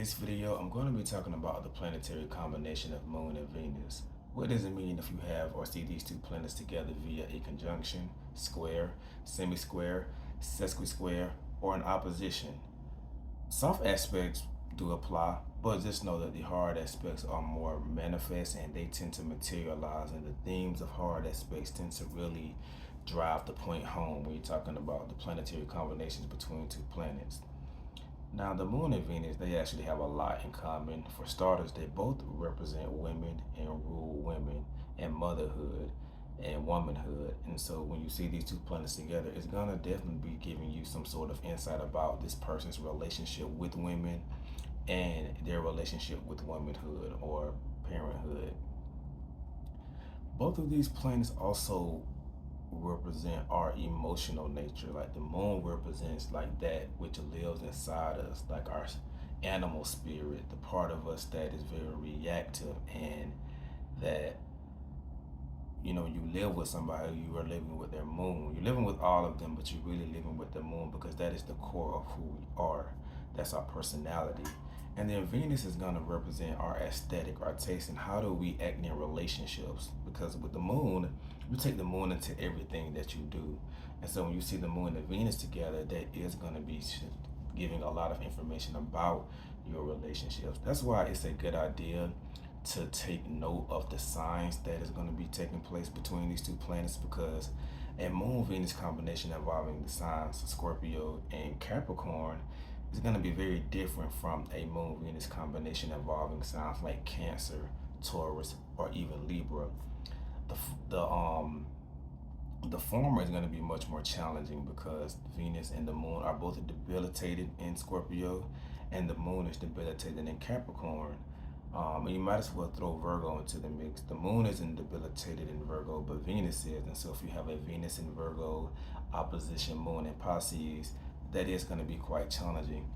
this video, I'm going to be talking about the planetary combination of Moon and Venus. What does it mean if you have or see these two planets together via a conjunction, square, semi-square, sesqui-square, or an opposition? Soft aspects do apply, but just know that the hard aspects are more manifest and they tend to materialize, and the themes of hard aspects tend to really drive the point home when you're talking about the planetary combinations between two planets. Now, the Moon and Venus, they actually have a lot in common. For starters, they both represent women and rule women and motherhood and womanhood. And so when you see these two planets together, it's going to definitely be giving you some sort of insight about this person's relationship with women and their relationship with womanhood or parenthood. Both of these planets also represent our emotional nature. Like the moon represents like that which lives inside us, like our animal spirit, the part of us that is very reactive, and that you live with somebody, you are living with their moon. You're living with all of them, but you're really living with the moon because that is the core of who we are. That's our personality. And then Venus is going to represent our aesthetic, our taste, and how do we act in relationships. Because with the moon, you take the moon into everything that you do. And so when you see the moon and Venus together, that is going to be giving a lot of information about your relationships. That's why it's a good idea to take note of the signs that is going to be taking place between these two planets, because a moon Venus combination involving the signs Scorpio and Capricorn is going to be very different from a moon Venus combination involving signs like Cancer, Taurus, or even Libra. The the um the former is going to be much more challenging because Venus and the moon are both debilitated in Scorpio, and the moon is debilitated in Capricorn. And you might as well throw Virgo into the mix. The moon isn't debilitated in Virgo, but Venus is. And so if you have a Venus in Virgo, opposition moon in Pisces, that is going to be quite challenging.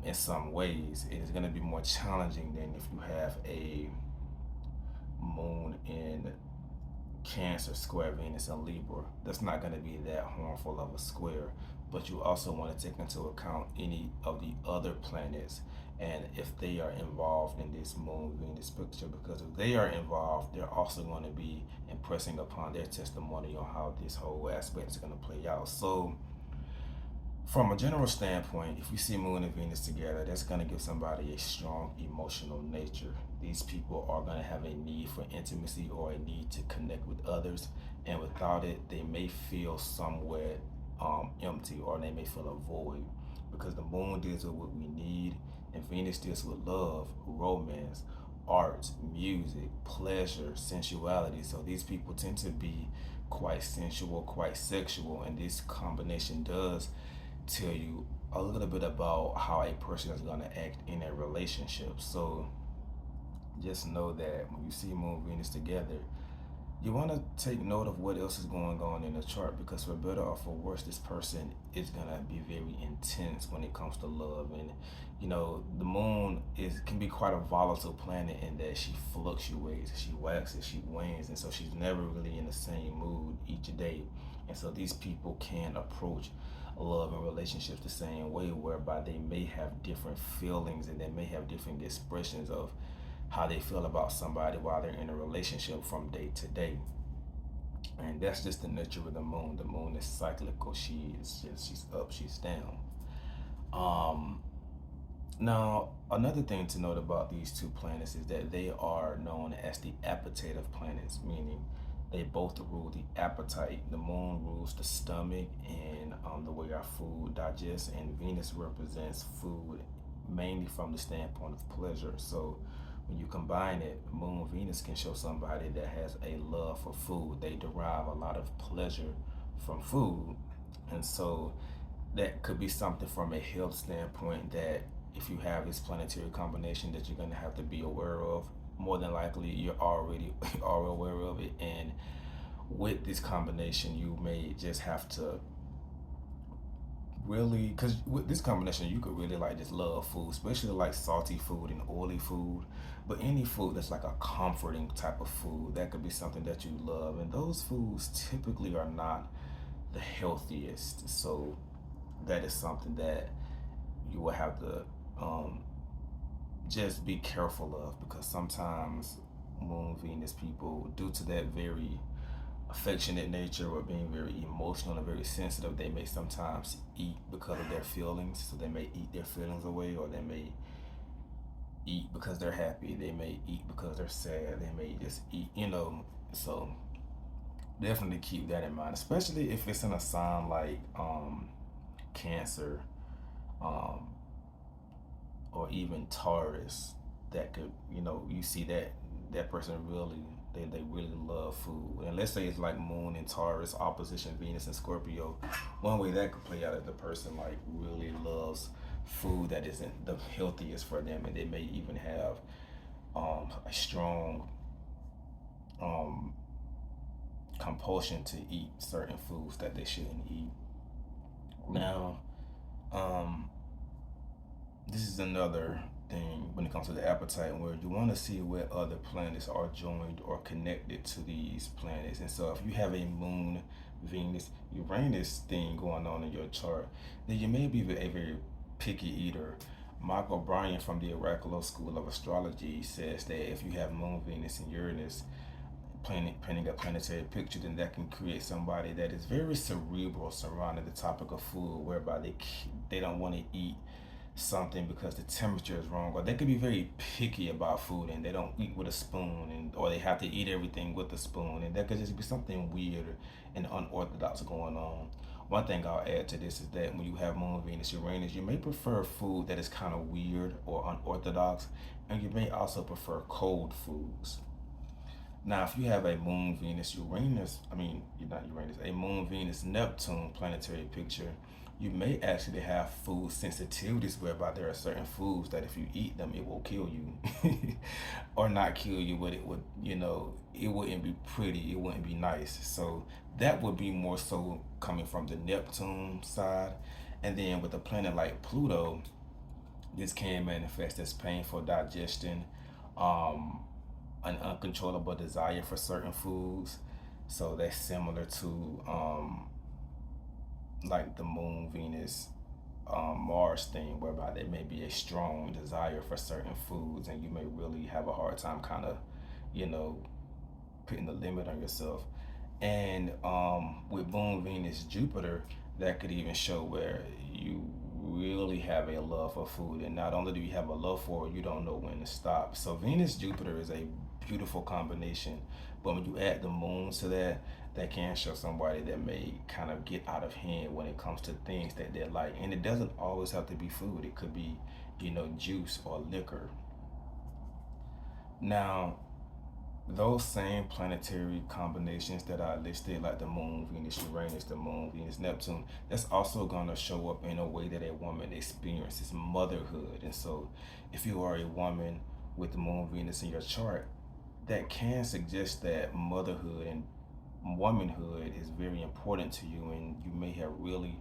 In some ways, it is going to be more challenging than if you have a moon in Cancer square Venus and Libra. That's not going to be that harmful of a square, but you also want to take into account any of the other planets and if they are involved in this moon Venus picture, because if they are involved, they're also going to be impressing upon their testimony on how this whole aspect is going to play out. So from a general standpoint, if you see Moon and Venus together, that's going to give somebody a strong emotional nature. These people are going to have a need for intimacy or a need to connect with others, and without it, they may feel somewhat empty, or they may feel a void, because the Moon deals with what we need, and Venus deals with love, romance, art, music, pleasure, sensuality. So these people tend to be quite sensual, quite sexual, and this combination does tell you a little bit about how a person is going to act in a relationship. So just know that when you see Moon Venus together, you want to take note of what else is going on in the chart, because for better or for worse, this person is going to be very intense when it comes to love. And the moon can be quite a volatile planet in that she fluctuates, she waxes, she wanes, and so she's never really in the same mood each day. And so these people can approach love and relationships the same way, whereby they may have different feelings and they may have different expressions of how they feel about somebody while they're in a relationship from day to day. And that's just the nature of the moon. The moon is cyclical. She's up, she's down. Now, another thing to note about these two planets is that they are known as the appetitive planets, meaning they both rule the appetite. The moon rules the stomach and the way our food digests, and Venus represents food mainly from the standpoint of pleasure. So when you combine it, Moon Venus can show somebody that has a love for food. They derive a lot of pleasure from food. And so that could be something from a health standpoint that if you have this planetary combination that you're going to have to be aware of. More than likely you're already aware of it, and with this combination you may just have to really, because with this combination you could really like just love food, especially like salty food and oily food, but any food that's like a comforting type of food, that could be something that you love, and those foods typically are not the healthiest. So that is something that you will have to just be careful of, because sometimes Moon Venus people, due to that very affectionate nature or being very emotional and very sensitive, they may sometimes eat because of their feelings. So they may eat their feelings away, or they may eat because they're happy. They may eat because they're sad. They may just eat. So definitely keep that in mind, especially if it's in a sign like Cancer, um, or even Taurus. That could, you see that person really, they really love food. And let's say it's like Moon and Taurus opposition Venus and Scorpio. One way that could play out is the person like really loves food that isn't the healthiest for them, and they may even have a strong um, compulsion to eat certain foods that they shouldn't eat. Now, um, this is another thing when it comes to the appetite, where you want to see where other planets are joined or connected to these planets. And so if you have a Moon, Venus, Uranus thing going on in your chart, then you may be a very picky eater. Mark O'Brien from the Oracular School of Astrology says that if you have Moon, Venus, and Uranus painting a planetary picture, then that can create somebody that is very cerebral surrounding the topic of food, whereby they don't want to eat something because the temperature is wrong, or they could be very picky about food and they don't eat with a spoon, and or they have to eat everything with a spoon, and that could just be something weird and unorthodox going on. One thing I'll add to this is that when you have Moon, Venus, Uranus, you may prefer food that is kind of weird or unorthodox, and you may also prefer cold foods. Now, if you have a Moon, Venus, Uranus, I mean, you're not Uranus, a Moon, Venus, Neptune planetary picture, you may actually have food sensitivities, whereby there are certain foods that if you eat them, it will kill you. Or not kill you, but it would, it wouldn't be pretty, it wouldn't be nice. So that would be more so coming from the Neptune side. And then with a planet like Pluto, this can manifest as painful digestion, um, an uncontrollable desire for certain foods. So that's similar to like the Moon, Venus, Mars thing, whereby there may be a strong desire for certain foods, and you may really have a hard time kind of, you know, putting the limit on yourself. And with Moon, Venus, Jupiter, that could even show where you really have a love for food, and not only do you have a love for it, you don't know when to stop. So Venus, Jupiter is a beautiful combination, but when you add the moon to that, that can show somebody that may kind of get out of hand when it comes to things that they like. And it doesn't always have to be food, it could be, juice or liquor. Now, those same planetary combinations that I listed, like the Moon, Venus, Uranus, the Moon, Venus, Neptune, that's also going to show up in a way that a woman experiences motherhood. And so, if you are a woman with the Moon, Venus in your chart, that can suggest that motherhood and womanhood is very important to you, and you may have really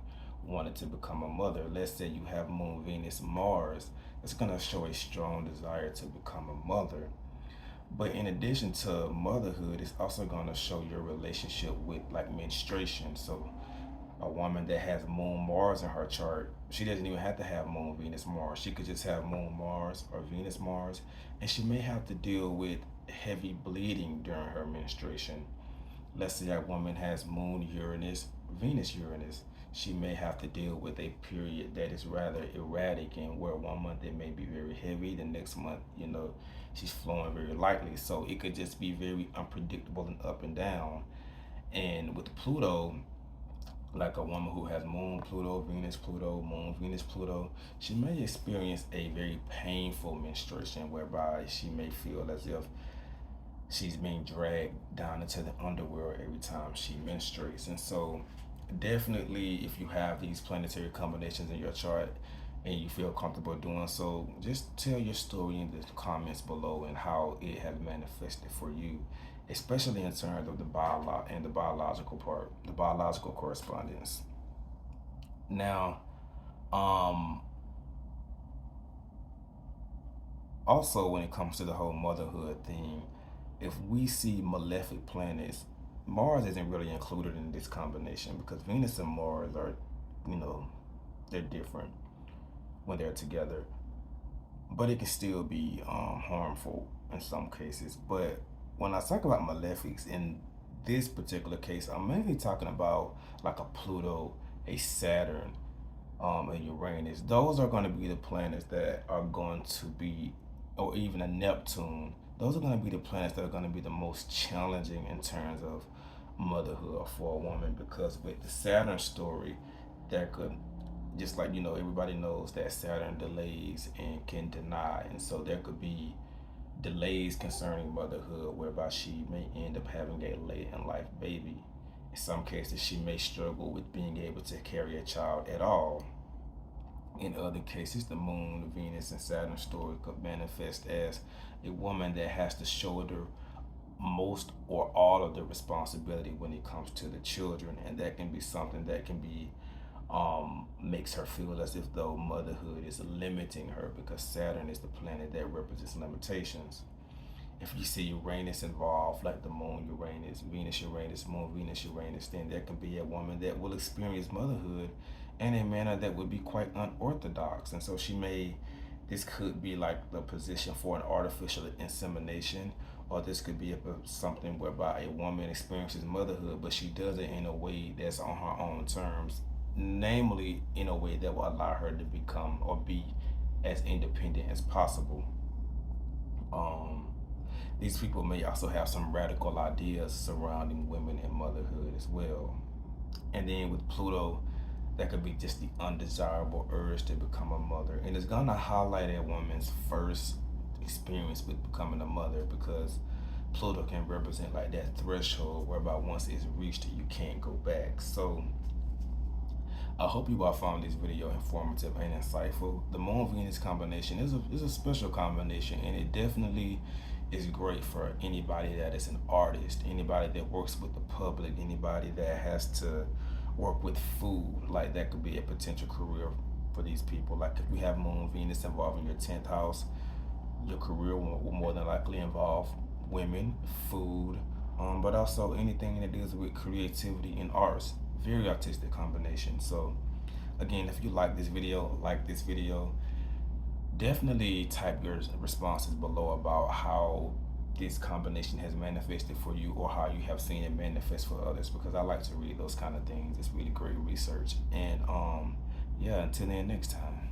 wanted to become a mother. Let's say you have Moon, Venus, Mars, it's going to show a strong desire to become a mother. But in addition to motherhood, it's also going to show your relationship with like menstruation. So a woman that has Moon Mars in her chart, she doesn't even have to have Moon Venus Mars. She could just have Moon Mars or Venus Mars, and she may have to deal with heavy bleeding during her menstruation. Let's say a woman has Moon Uranus, Venus Uranus. She may have to deal with a period that is rather erratic, and where one month it may be very heavy, the next month, she's flowing very lightly. So it could just be very unpredictable and up and down. And with Pluto, like a woman who has Moon Pluto, Venus Pluto, Moon Venus Pluto, she may experience a very painful menstruation, whereby she may feel as if she's being dragged down into the underworld every time she menstruates. And so, definitely, if you have these planetary combinations in your chart and you feel comfortable doing so, just tell your story in the comments below and how it has manifested for you, especially in terms of the biological part, the biological correspondence. Now, um, also when it comes to the whole motherhood thing, if we see malefic planets, Mars isn't really included in this combination because Venus and Mars are, you know, they're different when they're together. but it can still be harmful in some cases. But when I talk about malefics in this particular case, I'm mainly talking about like a Pluto, a Saturn, a Uranus. Those are going to be the planets that are going to be, or even a Neptune. Those are going to be the planets that are going to be the most challenging in terms of motherhood for a woman, because with the Saturn story, that could, just like everybody knows that Saturn delays and can deny, and so there could be delays concerning motherhood whereby she may end up having a late in life baby. In some cases she may struggle with being able to carry a child at all. In other cases, the Moon, Venus, and Saturn story could manifest as a woman that has to shoulder most or all of the responsibility when it comes to the children, and that can be something that can be makes her feel as if though motherhood is limiting her, because Saturn is the planet that represents limitations. If you see Uranus involved, like the Moon Uranus, Venus Uranus, Moon Venus Uranus, then there can be a woman that will experience motherhood in a manner that would be quite unorthodox. And so this could be like the position for an artificial insemination, or this could be something whereby a woman experiences motherhood, but she does it in a way that's on her own terms, namely in a way that will allow her to become or be as independent as possible. Um, these people may also have some radical ideas surrounding women and motherhood as well. And then with Pluto, that could be just the undesirable urge to become a mother. And it's gonna highlight a woman's first experience with becoming a mother, because Pluto can represent like that threshold whereby once it's reached, you can't go back. So I hope you all found this video informative and insightful. The Moon Venus combination is a special combination, and it definitely is great for anybody that is an artist, anybody that works with the public, anybody that has to work with food. Like that could be a potential career for these people. Like if you have Moon Venus involving your 10th house, your career will more than likely involve women, food, but also anything that deals with creativity and arts. Very artistic combination. So again, if you like this video, definitely type your responses below about how this combination has manifested for you, or how you have seen it manifest for others, because I like to read those kind of things. It's really great research. And yeah, until then, next time.